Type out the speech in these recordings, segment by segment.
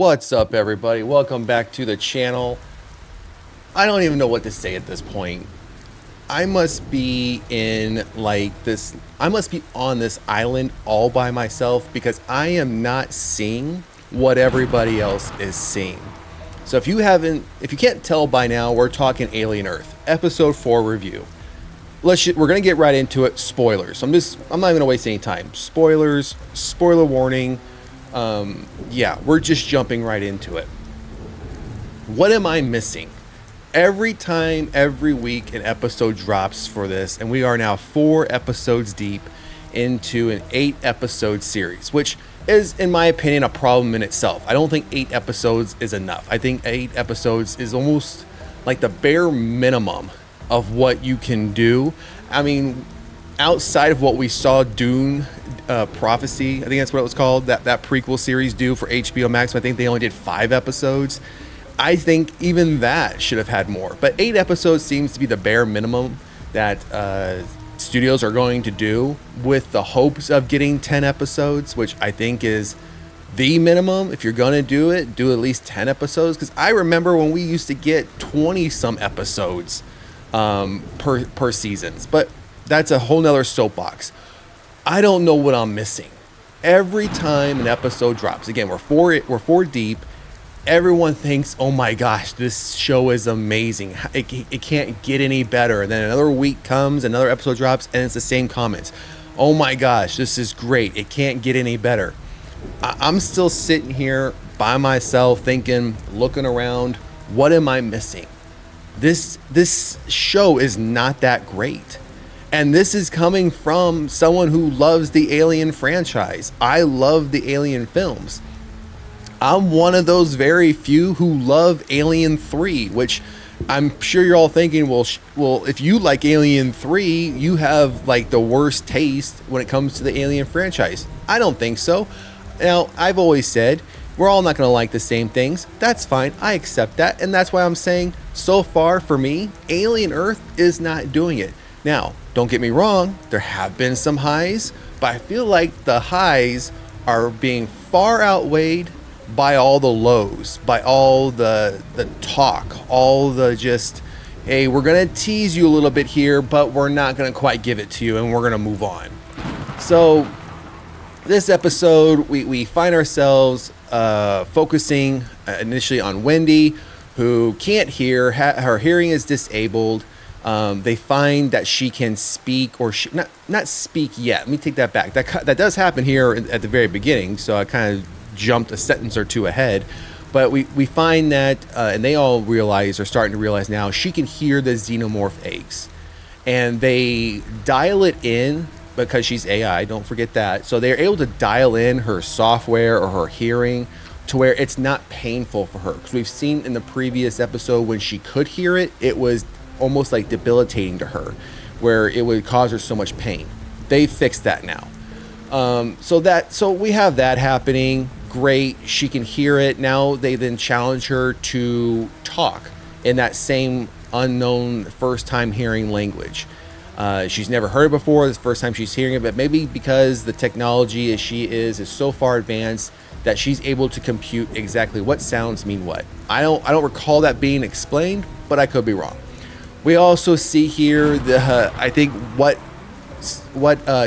What's up, everybody? Welcome back to the channel. I don't even know what to say at this point. I must be in I must be on this island all by myself because I am not seeing what everybody else is seeing. So if you can't tell by now, we're talking Alien Earth, episode 4 review. We're gonna get right into it. Spoilers. I'm not even gonna waste any time. Spoilers, spoiler warning. Yeah, we're just jumping right into it. What am I missing? Every week an episode drops for this, and we are now 4 episodes deep into an 8-episode series, which is, in my opinion, a problem in itself. I don't think 8 episodes is enough. I think 8 episodes is almost like the bare minimum of what you can do. I mean, outside of what we saw Dune Prophecy, I think that's what it was called, that prequel series do for HBO Max. I think they only did 5 episodes. I think even that should have had more. But 8 episodes seems to be the bare minimum that studios are going to do, with the hopes of getting 10 episodes, which I think is the minimum. If you're going to do it, do at least 10 episodes. Because I remember when we used to get 20-some episodes per seasons. But that's a whole nother soapbox. I don't know what I'm missing. Every time an episode drops, again, we're four deep. Everyone thinks, oh my gosh, this show is amazing. It can't get any better. And then another week comes, another episode drops, and it's the same comments. Oh my gosh, this is great. It can't get any better. I'm still sitting here by myself thinking, looking around, what am I missing? This show is not that great. And this is coming from someone who loves the Alien franchise. I love the Alien films. I'm one of those very few who love Alien 3, which I'm sure you're all thinking, well, if you like Alien 3, you have like the worst taste when it comes to the Alien franchise. I don't think so. Now, I've always said, we're all not going to like the same things. That's fine. I accept that. And that's why I'm saying, so far for me, Alien Earth is not doing it. Now, don't get me wrong, there have been some highs, but I feel like the highs are being far outweighed by all the lows, by all the talk, all the just, hey, we're going to tease you a little bit here, but we're not going to quite give it to you, and we're going to move on. So, this episode, we find ourselves focusing initially on Wendy, who can't hear. Her hearing is disabled. They find that she can speak, or not speak yet. Let me take that back. That does happen here at the very beginning, so I kind of jumped a sentence or two ahead. But we find that, and they all are starting to realize now, she can hear the xenomorph eggs. And they dial it in, because she's AI, don't forget that. So they're able to dial in her software or her hearing to where it's not painful for her. Because we've seen in the previous episode, when she could hear it, it was almost like debilitating to her, where it would cause her so much pain. They fixed that now. So we have that happening. Great. She can hear it. Now they then challenge her to talk in that same unknown first time hearing language. She's never heard it before. This is the first time she's hearing it, but maybe because the technology as she is so far advanced that she's able to compute exactly what sounds mean what. I don't recall that being explained, but I could be wrong. We also see here I think what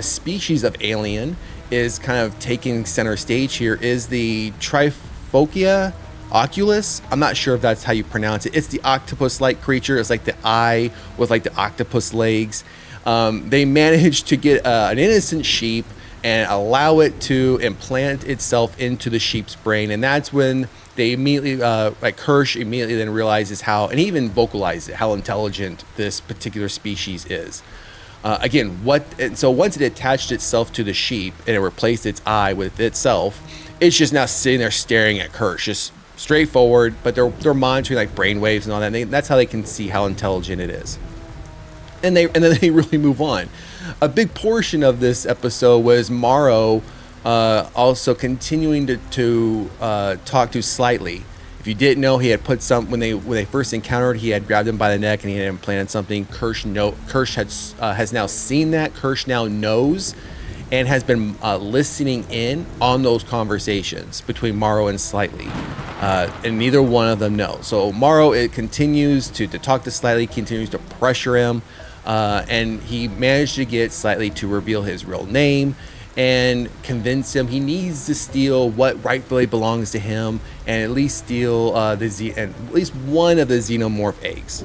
species of alien is kind of taking center stage here is the Triphokia oculus. I'm not sure if that's how you pronounce it. It's the octopus-like creature. It's like the eye with like the octopus legs. They managed to get an innocent sheep and allow it to implant itself into the sheep's brain, and that's when they immediately, Kirsch immediately then realizes how, and he even vocalizes it, how intelligent this particular species is. So once it attached itself to the sheep and it replaced its eye with itself, it's just now sitting there staring at Kirsch, just straightforward, but they're monitoring like brain waves and all that, and that's how they can see how intelligent it is. And then they really move on. A big portion of this episode was Morrow also continuing to talk to Slightly. If you didn't know, he had put when they first encountered, he had grabbed him by the neck and he had implanted something. Kirsch has now seen that. Kirsch now knows and has been listening in on those conversations between Morrow and Slightly. and neither one of them know. So Morrow, it continues to talk to Slightly, continues to pressure him, and he managed to get Slightly to reveal his real name and convince him he needs to steal what rightfully belongs to him, and at least steal at least one of the xenomorph eggs.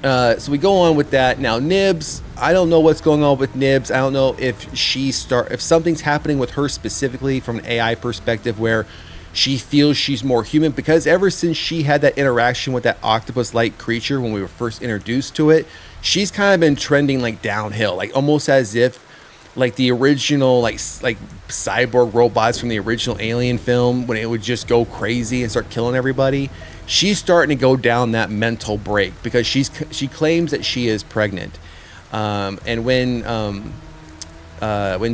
So we go on with that. Now Nibs, I don't know what's going on with Nibs. I don't know if if something's happening with her specifically from an AI perspective where she feels she's more human, because ever since she had that interaction with that octopus-like creature when we were first introduced to it, she's kind of been trending like downhill, like almost as if like the original like cyborg robots from the original Alien film, when it would just go crazy and start killing everybody. She's starting to go down that mental break because she claims that she is pregnant, and when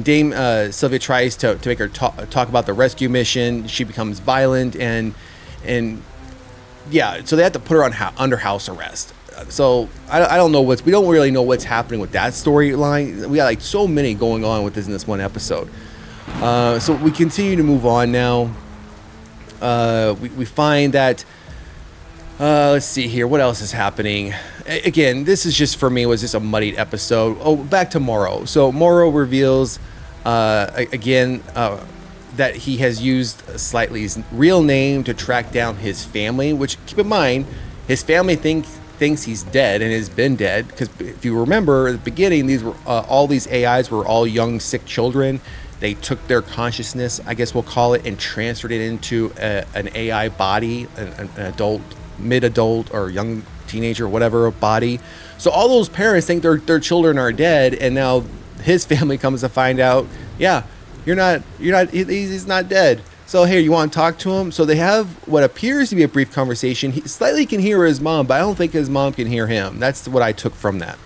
Dame Sylvia tries to make her talk about the rescue mission, she becomes violent, and yeah, so they have to put her on under house arrest. So I don't know we don't really know what's happening with that storyline. We got like so many going on with this in this one episode. So we continue to move on now. We find that let's see here, what else is happening. Again, this is just, for me, was just a muddied episode. Oh, back to Morrow. So Morrow reveals again that he has used Slightly's real name to track down his family, which, keep in mind, his family thinks he's dead and has been dead, because if you remember at the beginning, these were all these AIs were all young, sick children. They took their consciousness, I guess we'll call it, and transferred it into an AI body, an adult, mid-adult, or young teenager, whatever body. So all those parents think their children are dead, and now his family comes to find out, yeah, he's not dead. So here, you want to talk to him? So they have what appears to be a brief conversation. He slightly can hear his mom, but I don't think his mom can hear him. That's what I took from that.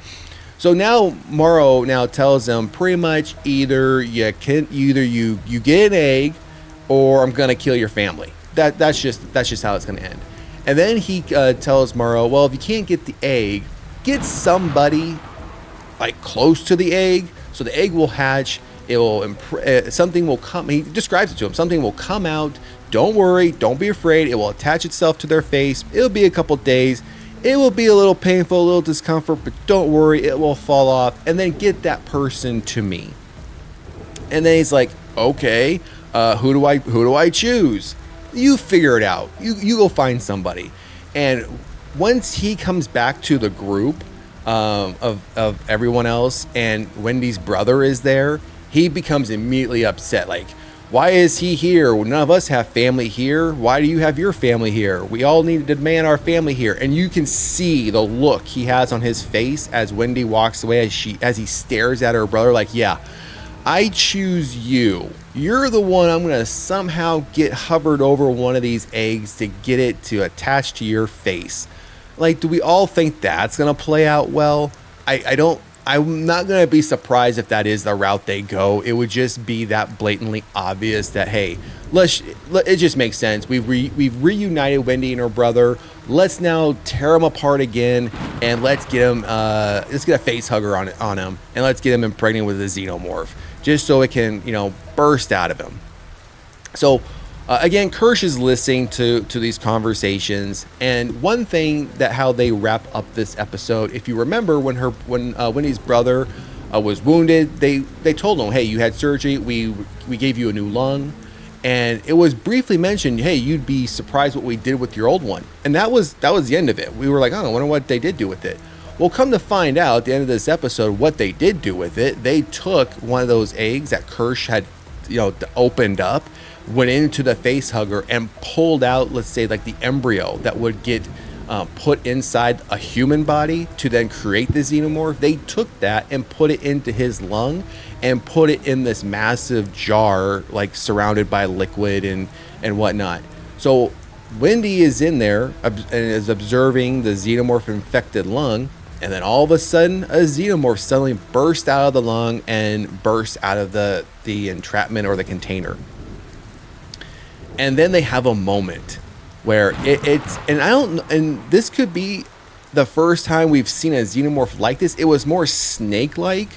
So now Morrow now tells them pretty much either you get an egg, or I'm gonna kill your family. That's just how it's gonna end. And then he tells Morrow, well, if you can't get the egg, get somebody like close to the egg, so the egg will hatch. It will something will come. He describes it to him. Something will come out. Don't worry. Don't be afraid. It will attach itself to their face. It'll be a couple days. It will be a little painful, a little discomfort, but don't worry. It will fall off. And then get that person to me. And then he's like, okay, who do I choose? You figure it out. You go find somebody. And once he comes back to the group of everyone else, and Wendy's brother is there, he becomes immediately upset. Like, why is he here? None of us have family here. Why do you have your family here? We all need to demand our family here. And you can see the look he has on his face as Wendy walks away, as he stares at her brother like, yeah, I choose you. You're the one I'm going to somehow get hovered over one of these eggs to get it to attach to your face. Like, do we all think that's going to play out well? I'm not going to be surprised if that is the route they go. It would just be that blatantly obvious that, hey, it just makes sense. We've reunited Wendy and her brother. Let's now tear him apart again, and let's get a face hugger on him, and let's get him impregnated with a xenomorph, just so it can, burst out of him. So again, Kirsch is listening to these conversations, and one thing that how they wrap up this episode, if you remember, when Wendy's brother was wounded, they told him, hey, you had surgery, we gave you a new lung, and it was briefly mentioned, hey, you'd be surprised what we did with your old one, and that was the end of it. We were like, oh, I wonder what they did do with it. Well, come to find out at the end of this episode what they did do with it. They took one of those eggs that Kirsch had opened up, went into the face hugger, and pulled out, let's say, like the embryo that would get put inside a human body to then create the xenomorph. They took that and put it into his lung and put it in this massive jar, like surrounded by liquid and whatnot. So Wendy is in there and is observing the xenomorph infected lung, and then all of a sudden a xenomorph suddenly bursts out of the lung and bursts out of the entrapment or the container. And then they have a moment where and this could be the first time we've seen a xenomorph like this. It was more snake-like.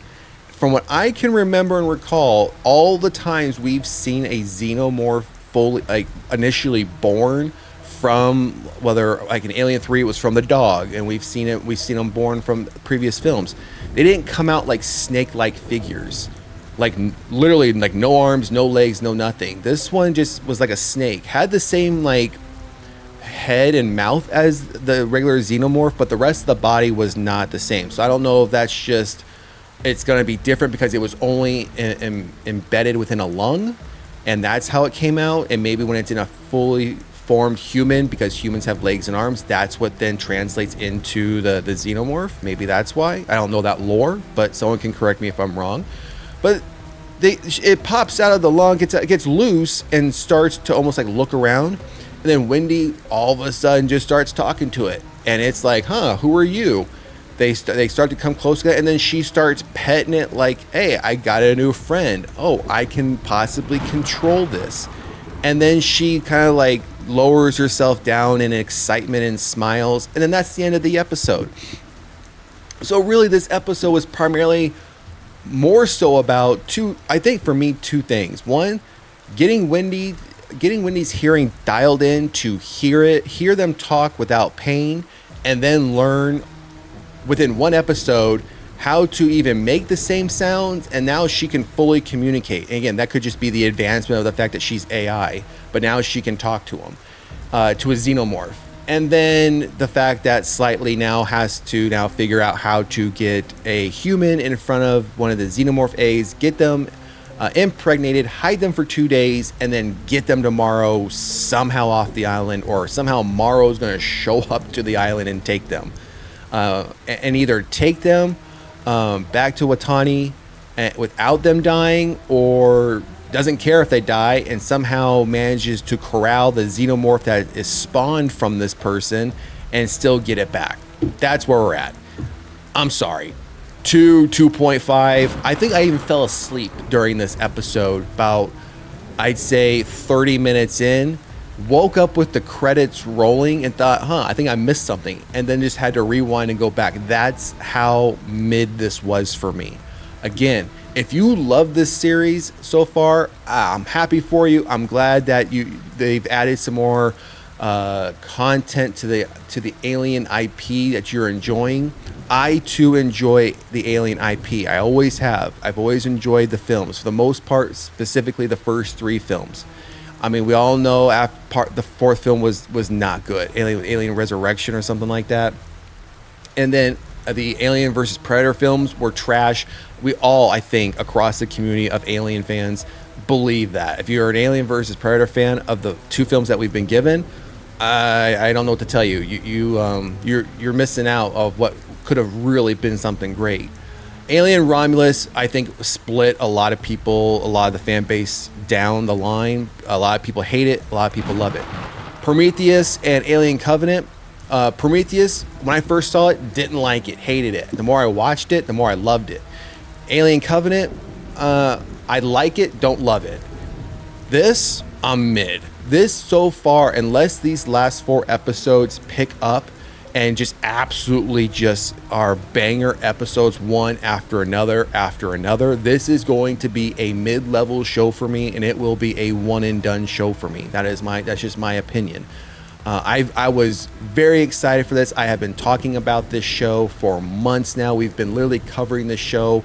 From what I can remember and recall, all the times we've seen a xenomorph fully like initially born from, whether like in Alien 3 it was from the dog, and we've seen them born from previous films. They didn't come out like snake-like figures, like literally like no arms, no legs, no nothing. This one just was like a snake, had the same like head and mouth as the regular xenomorph, but the rest of the body was not the same. So I don't know if that's just, it's going to be different because it was only embedded within a lung, and that's how it came out. And maybe when it's in a fully formed human, because humans have legs and arms, that's what then translates into the xenomorph. Maybe that's why. I don't know that lore, but someone can correct me if I'm wrong. But it pops out of the lung, gets loose, and starts to almost like look around. And then Wendy all of a sudden just starts talking to it, and it's like, huh, who are you? They start to come close to it, and then she starts petting it like, hey, I got a new friend. Oh, I can possibly control this. And then she kind of like lowers herself down in excitement and smiles, and then that's the end of the episode. So really, this episode was primarily more so about two things. One, getting Wendy's hearing dialed in to hear them talk without pain, and then learn within one episode how to even make the same sounds, and now she can fully communicate. And again, that could just be the advancement of the fact that she's AI, but now she can talk to him, to a xenomorph. And then the fact that Slightly now has to now figure out how to get a human in front of one of the xenomorph A's, get them impregnated, hide them for 2 days, and then get them tomorrow somehow off the island, or somehow Morrow's going to show up to the island and take them. And either take them back to Watani without them dying, or doesn't care if they die and somehow manages to corral the xenomorph that is spawned from this person and still get it back. That's where we're at. I'm sorry. 2.5. I think I even fell asleep during this episode about, I'd say 30 minutes in. Woke up with the credits rolling and thought, I think I missed something, and then just had to rewind and go back. That's how mid this was for me. Again, if you love this series so far, I'm happy for you. I'm glad that they've added some more content to the Alien IP that you're enjoying. I too enjoy the Alien IP. I always have. I've always enjoyed the films, for the most part, specifically the first 3 films. I mean, we all know the 4th film was not good. Alien Resurrection or something like that. And then the Alien versus Predator films were trash. We all, I think, across the community of Alien fans believe that. If you're an Alien versus Predator fan of the 2 films that we've been given, I don't know what to tell you. You're missing out of what could have really been something great. Alien Romulus, I think, split a lot of people, a lot of the fan base down the line. A lot of people hate it. A lot of people love it. Prometheus and Alien Covenant. Prometheus, when I first saw it, didn't like it, hated it. The more I watched it, the more I loved it. Alien Covenant, I like it, don't love it. This, I'm mid. This so far, unless these last 4 episodes pick up and just absolutely just are banger episodes, one after another, this is going to be a mid-level show for me, and it will be a one and done show for me. That's just my opinion. I was very excited for this. I have been talking about this show for months now. We've been literally covering this show,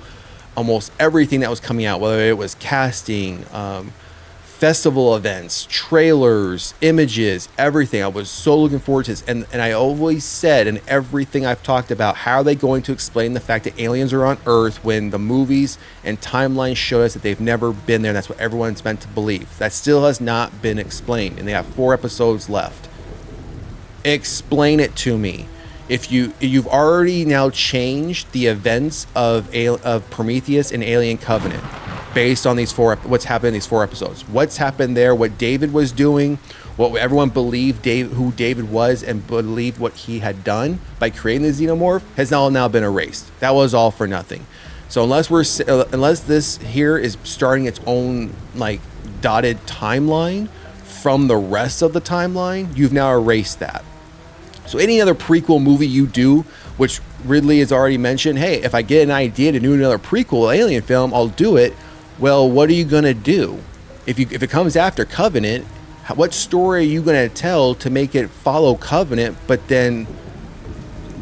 almost everything that was coming out, whether it was casting, festival events, trailers, images, everything. I was so looking forward to this. And I always said in everything I've talked about, how are they going to explain the fact that aliens are on Earth when the movies and timelines show us that they've never been there, and that's what everyone's meant to believe. That still has not been explained, and they have 4 episodes left. Explain it to me. If you've already now changed the events of Prometheus and Alien Covenant based on what's happened in these 4 episodes, what's happened there, what David was doing, what everyone believed who David was, and believed what he had done by creating the xenomorph, has now been erased. That was all for nothing. So unless this here is starting its own like dotted timeline from the rest of the timeline, you've now erased that. So any other prequel movie you do, which Ridley has already mentioned, hey, if I get an idea to do another prequel Alien film, I'll do it. Well, what are you going to do? If it comes after Covenant What story are you going to tell to make it follow Covenant, but then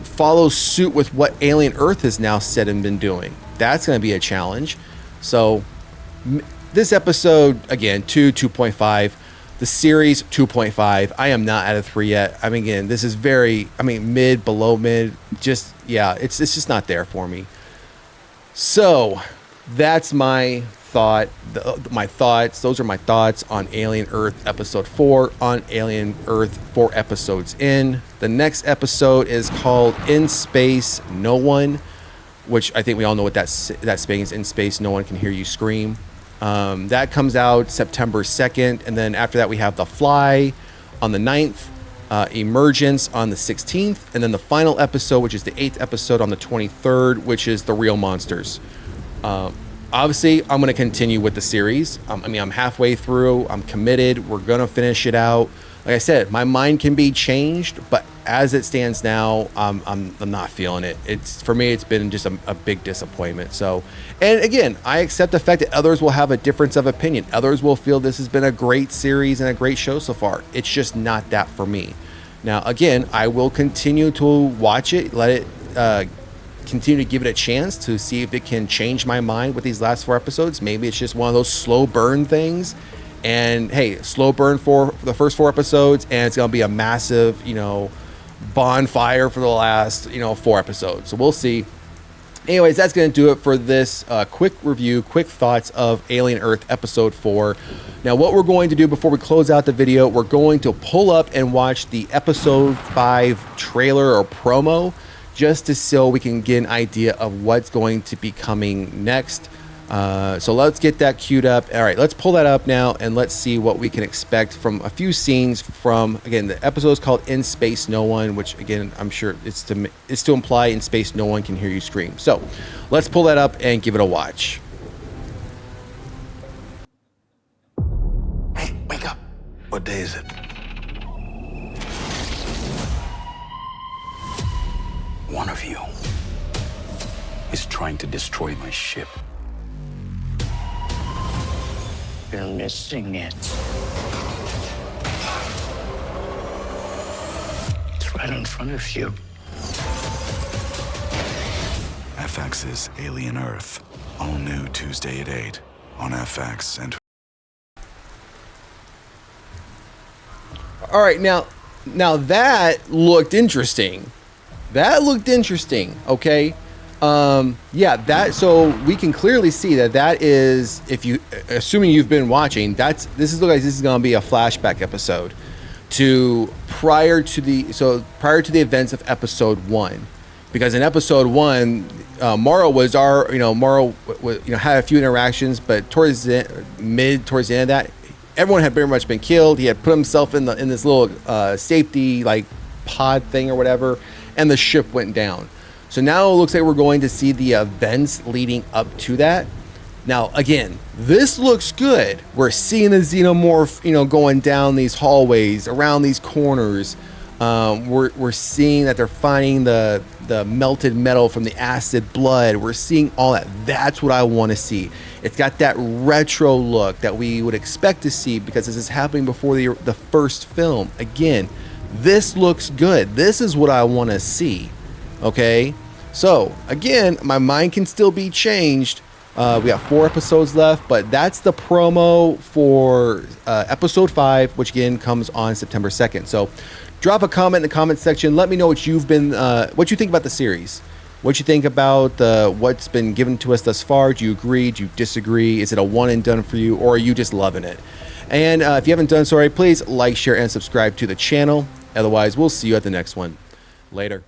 follow suit with what Alien Earth has now said and been doing? That's going to be a challenge. So this episode, again, 2.5. The series, 2.5. I am not at a 3 yet. I mean, again, this is very, mid, below mid. Just, yeah, it's just not there for me. So that's my thought. My thoughts. Those are my thoughts on Alien Earth episode 4. On Alien Earth 4 episodes in. The next episode is called In Space No One, which I think we all know what that means. In Space No One Can Hear You Scream. That comes out September 2nd, and then after that we have The Fly on the 9th, Emergence on the 16th, and then the final episode, which is the 8th episode, on the 23rd, which is The Real Monsters. Obviously, I'm going to continue with the series. I'm halfway through. I'm committed. We're going to finish it out. Like I said, my mind can be changed, but as it stands now, I'm not feeling it. For me, it's been just a big disappointment. So, and again, I accept the fact that others will have a difference of opinion. Others will feel this has been a great series and a great show so far. It's just not that for me. Now, again, I will continue to watch it, let it continue to give it a chance to see if it can change my mind with these last 4 episodes. Maybe it's just one of those slow burn things. And hey, slow burn for the first 4 episodes, and it's going to be a massive, bonfire for the last, 4 episodes. So we'll see. Anyways, that's going to do it for this quick review, quick thoughts of Alien Earth episode 4. Now, what we're going to do before we close out the video, we're going to pull up and watch the episode 5 trailer or promo, just so we can get an idea of what's going to be coming next. So let's get that queued up. All right, let's pull that up now, and let's see what we can expect from a few scenes from, again, the episode is called In Space No One, which, again, I'm sure it's to imply in space no one can hear you scream. So let's pull that up and give it a watch. Hey, wake up. What day is it? One of you is trying to destroy my ship. You're missing it. It's right in front of you. FX's Alien Earth. All new Tuesday at 8 on FX and... All right, now that looked interesting. Okay. So we can clearly see that is, if you, assuming you've been watching, this is going to be a flashback episode prior to the events of episode 1, because in episode 1, Morrow had a few interactions, but towards the end of that, everyone had pretty much been killed. He had put himself in this little safety pod thing or whatever, and the ship went down. So now it looks like we're going to see the events leading up to that. Now, again, this looks good. We're seeing the xenomorph, going down these hallways, around these corners. We're seeing that they're finding the melted metal from the acid blood. We're seeing all that. That's what I want to see. It's got that retro look that we would expect to see because this is happening before the first film. Again, this looks good. This is what I want to see. Okay, so again, my mind can still be changed. We got 4 episodes left, but that's the promo for episode 5, which again comes on September 2nd. So drop a comment in the comment section. Let me know what you think about the series. What you think about what's been given to us thus far. Do you agree? Do you disagree? Is it a one and done for you, or are you just loving it? And if you haven't done so already, please like, share, and subscribe to the channel. Otherwise, we'll see you at the next one. Later.